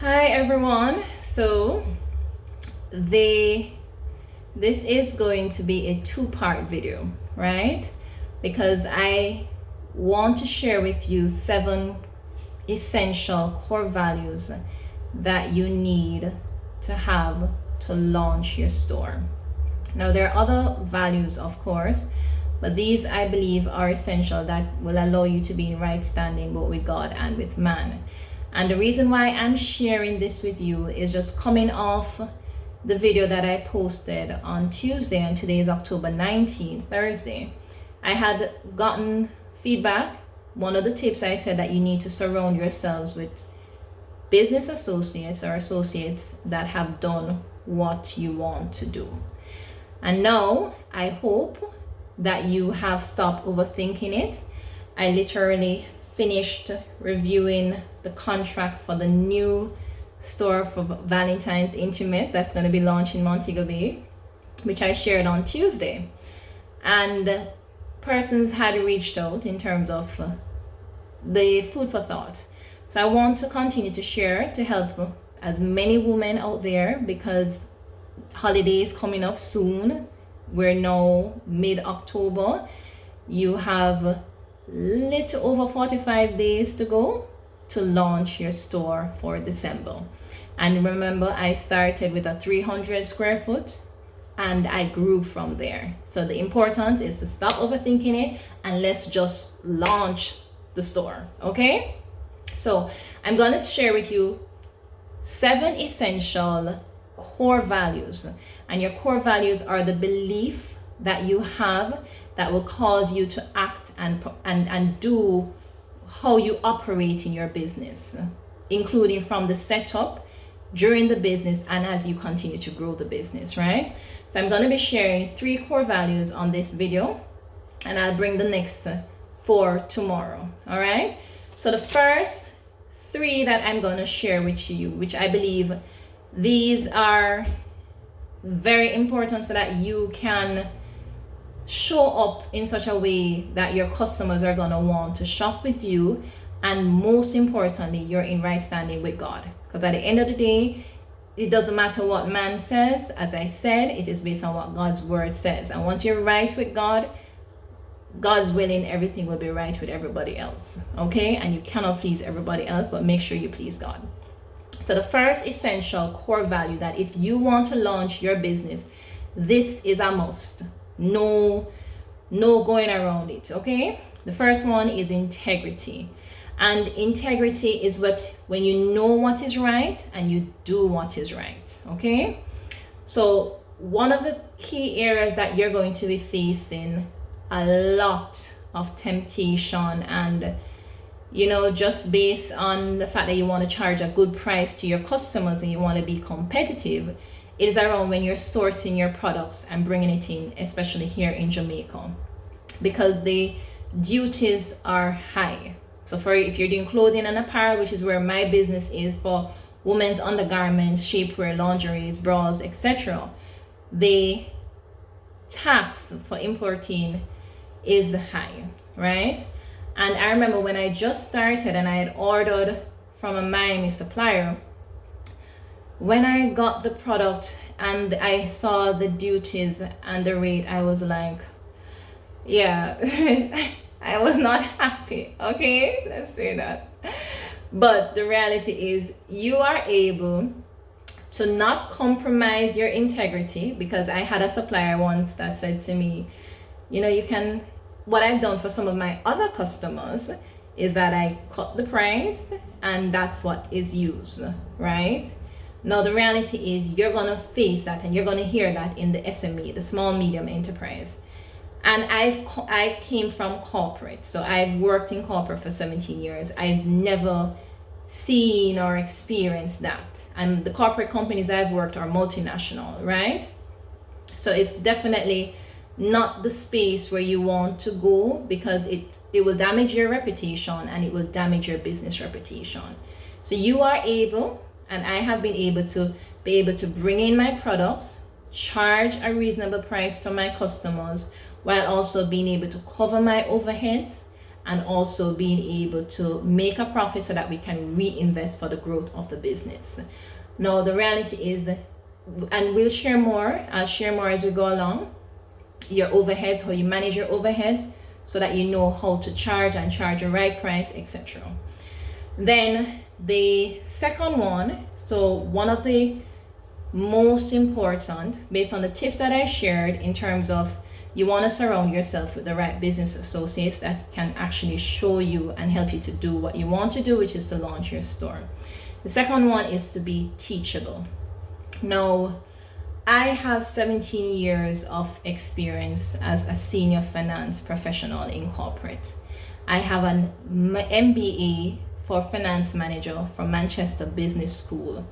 Hi everyone. This is going to be a two-part video, right? Because I want to share with you 7 essential core values that you need to have to launch your store. Now there are other values, of course, but these I believe are essential that will allow you to be in right standing both with God and with man. And the reason why I'm sharing this with you is just coming off the video that I posted on Tuesday, and today is October 19th, Thursday. I had gotten feedback. One of the tips I said that you need to surround yourselves with business associates or associates that have done what you want to do. And now I hope that you have stopped overthinking it. I literally finished reviewing the contract for the new store for Valentine's Intimates that's going to be launched in Montego Bay, which I shared on Tuesday. And persons had reached out in terms of the food for thought. So I want to continue to share to help as many women out there, because holidays coming up soon. We're now mid-October. You have little over 45 days to go to launch your store for December. And remember, I started with a 300 square foot and I grew from there. So the importance is to stop overthinking it and let's just launch the store, okay? So I'm going to share with you 7 essential core values. And your core values are the belief that you have that will cause you to act and do how you operate in your business, including from the setup, during the business, and as you continue to grow the business, right? So I'm going to be sharing 3 core values on this video, and I'll bring the next 4 tomorrow, all right? So the first 3 that I'm going to share with you, which I believe these are very important so that you can show up in such a way that your customers are going to want to shop with you, and most importantly, you're in right standing with God. Because at the end of the day, it doesn't matter what man says. As I said, it is based on what God's word says. And once you're right with God, God's willing, everything will be right with everybody else, okay? And you cannot please everybody else, but make sure you please God. So the first essential core value that if you want to launch your business, this is a must. No going around it, okay? The first one is integrity. And integrity is when you know what is right and you do what is right, okay? So one of the key areas that you're going to be facing a lot of temptation, and just based on the fact that you want to charge a good price to your customers and you want to be competitive, it is around when you're sourcing your products and bringing it in, especially here in Jamaica, because the duties are high. So if you're doing clothing and apparel, which is where my business is, for women's undergarments, shapewear, lingeries, bras, etc., the tax for importing is high, right? And I remember when I just started and I had ordered from a Miami supplier, when I got the product and I saw the duties and the rate, I was like, yeah, I was not happy, okay? Let's say that. But the reality is you are able to not compromise your integrity, because I had a supplier once that said to me, what I've done for some of my other customers is that I cut the price and that's what is used, right? Now the reality is you're going to face that and you're going to hear that in the SME, the small medium enterprise. And I came from corporate, so I've worked in corporate for 17 years. I've never seen or experienced that. And the corporate companies I've worked are multinational, right? So it's definitely not the space where you want to go, because it will damage your reputation and it will damage your business reputation. So you are able, and I have been able to bring in my products, charge a reasonable price to my customers, while also being able to cover my overheads and also being able to make a profit so that we can reinvest for the growth of the business. Now, the reality is, and we'll share more, I'll share more as we go along, your overheads, how you manage your overheads, so that you know how to charge and charge the right price, etc. Then the second one, so one of the most important, based on the tips that I shared, in terms of you want to surround yourself with the right business associates that can actually show you and help you to do what you want to do, which is to launch your store. The second one is to be teachable. Now, I have 17 years of experience as a senior finance professional in corporate. I have an MBA for finance manager from Manchester Business School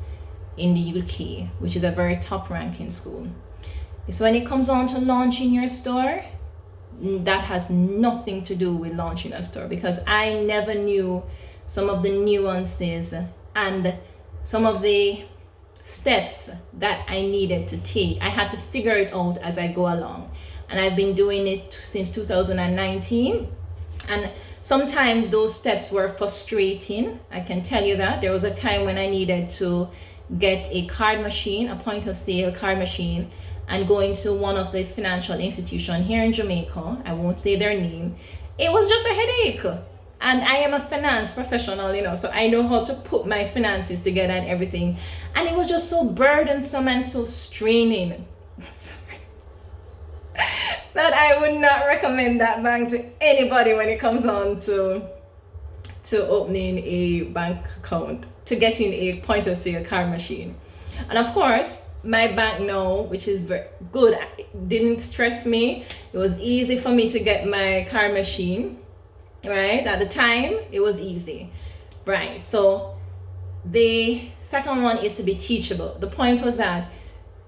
in the UK, which is a very top ranking school. So when it comes on to launching your store, that has nothing to do with launching a store, because I never knew some of the nuances and some of the steps that I needed to take. I had to figure it out as I go along, and I've been doing it since 2019, and sometimes those steps were frustrating. I can tell you that there was a time when I needed to get a card machine, a point of sale card machine, and going to one of the financial institutions here in Jamaica, I won't say their name. It was just a headache. And I am a finance professional, so I know how to put my finances together and everything. And it was just so burdensome and so straining that I would not recommend that bank to anybody when it comes on to opening a bank account, to getting a point of sale card machine. And of course, my bank now, which is very good, didn't stress me. It was easy for me to get my card machine, right? At the time, it was easy, right? So the second one is to be teachable. The point was that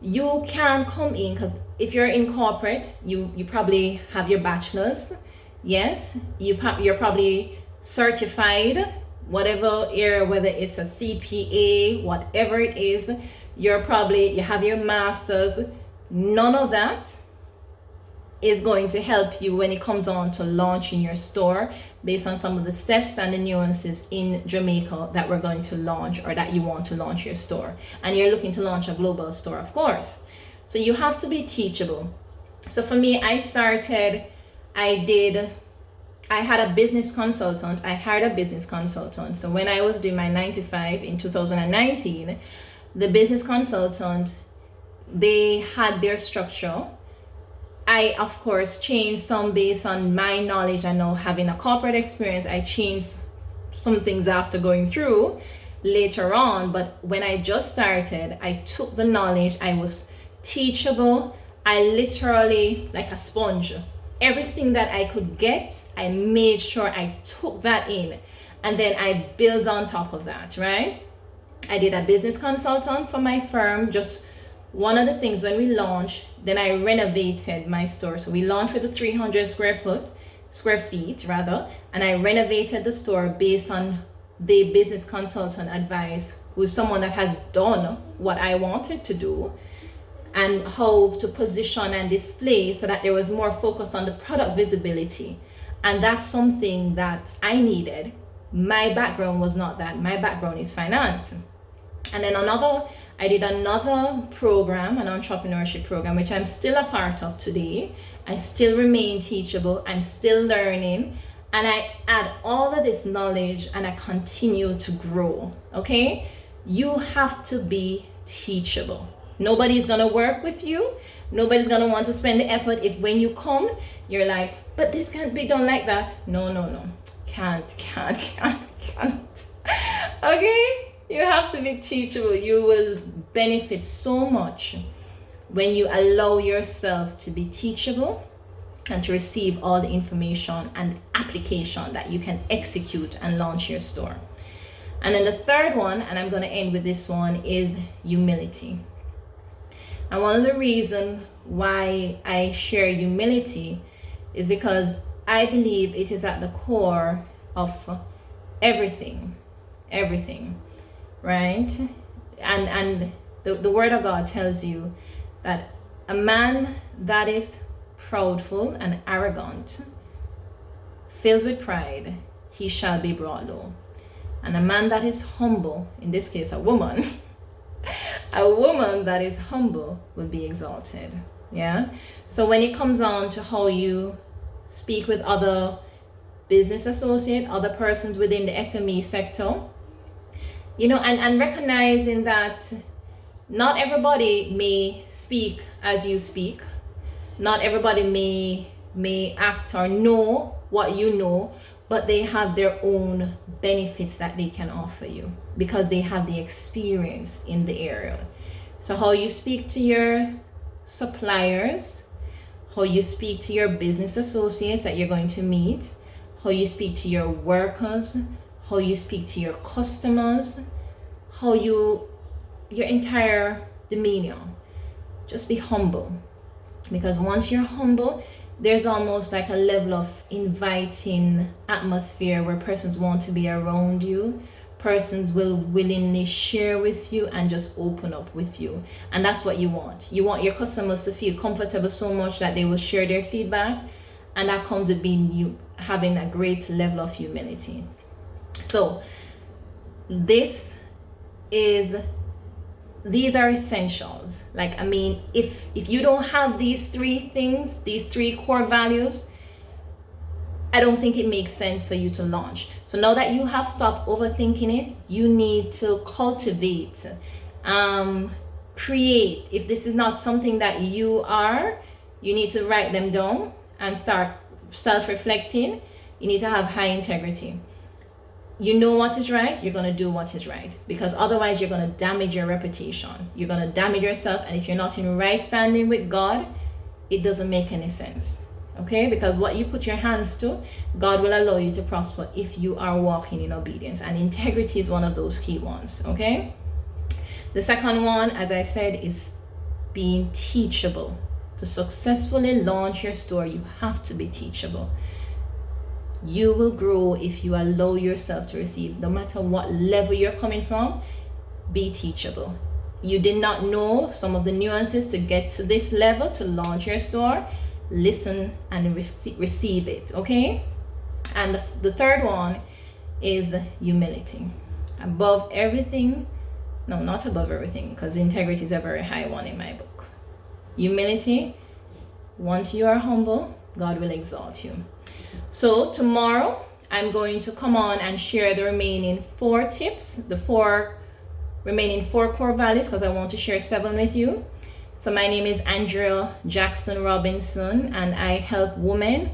you can come in, because if you're in corporate, you probably have your bachelor's. Yes, you're probably certified, whatever area, whether it's a CPA, whatever it is, you have your master's. None of that is going to help you when it comes on to launching your store, based on some of the steps and the nuances in Jamaica that we're going to launch, or that you want to launch your store. And you're looking to launch a global store, of course. So you have to be teachable. So for me, I had a business consultant. I hired a business consultant. So when I was doing my 9 to 5 in 2019, the business consultant, they had their structure. I, of course, changed some based on my knowledge. I know, having a corporate experience, I changed some things after going through later on. But when I just started, I took the knowledge. I was teachable. I literally, like a sponge, everything that I could get, I made sure I took that in, and then I build on top of that, right? I did a business consultant for my firm. Just one of the things when we launched, then I renovated my store. So we launched with the 300 square feet, and I renovated the store based on the business consultant advice, who's someone that has done what I wanted to do, and how to position and display, so that there was more focus on the product visibility. And that's something that I needed. My background was not that. My background is finance. And then I did another program, an entrepreneurship program, which I'm still a part of today. I still remain teachable. I'm still learning. And I add all of this knowledge, and I continue to grow, okay? You have to be teachable. Nobody's gonna work with you. Nobody's gonna want to spend the effort if when you come, you're like, but this can't be done like that. No. Can't. Okay? You have to be teachable. You will benefit so much when you allow yourself to be teachable and to receive all the information and application that you can execute and launch your store. And then the third one, and I'm going to end with this one, is humility. And one of the reasons why I share humility is because I believe it is at the core of everything, right? And the word of God tells you that a man that is proudful and arrogant filled with pride, he shall be brought low. And a man that is humble, in this case a woman, a woman that is humble will be exalted. Yeah. So when it comes on to how you speak with other business associates, other persons within the SME sector, and recognizing that not everybody may speak as you speak. Not everybody may act or know what you know, but they have their own benefits that they can offer you because they have the experience in the area. So how you speak to your suppliers, how you speak to your business associates that you're going to meet, how you speak to your workers, how you speak to your customers, how your entire demeanor. Just be humble. Because once you're humble, there's almost like a level of inviting atmosphere where persons want to be around you. Persons will willingly share with you and just open up with you. And that's what you want. You want your customers to feel comfortable so much that they will share their feedback. And that comes with having a great level of humility. So these are essentials. If you don't have these three things, these three core values, I don't think it makes sense for you to launch. So now that you have stopped overthinking it, you need to cultivate, create. If this is not something that you need to write them down and start self-reflecting. You need to have high integrity. You know what is right, you're going to do what is right, because otherwise you're going to damage your reputation. You're going to damage yourself, and if you're not in right standing with God, it doesn't make any sense. Okay? Because what you put your hands to, God will allow you to prosper if you are walking in obedience, and integrity is one of those key ones. Okay? The second one, as I said, is being teachable. To successfully launch your store, you have to be teachable. You will grow if you allow yourself to receive. No matter what level you're coming from, be teachable. You did not know some of the nuances to get to this level to launch your store. Listen and receive it, okay? And the third one is humility. Above everything, no, not above everything, because integrity is a very high one in my book. Humility, once you are humble, God will exalt you. So tomorrow, I'm going to come on and share the remaining 4 tips, the remaining 4 core values, because I want to share 7 with you. So my name is Andrea Jackson Robinson, and I help women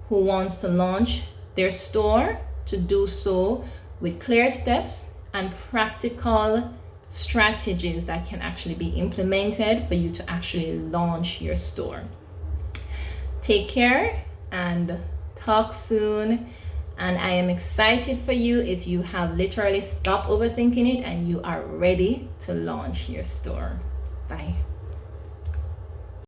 who wants to launch their store to do so with clear steps and practical strategies that can actually be implemented for you to actually launch your store. Take care and talk soon. And I am excited for you if you have literally stopped overthinking it and you are ready to launch your store. Bye.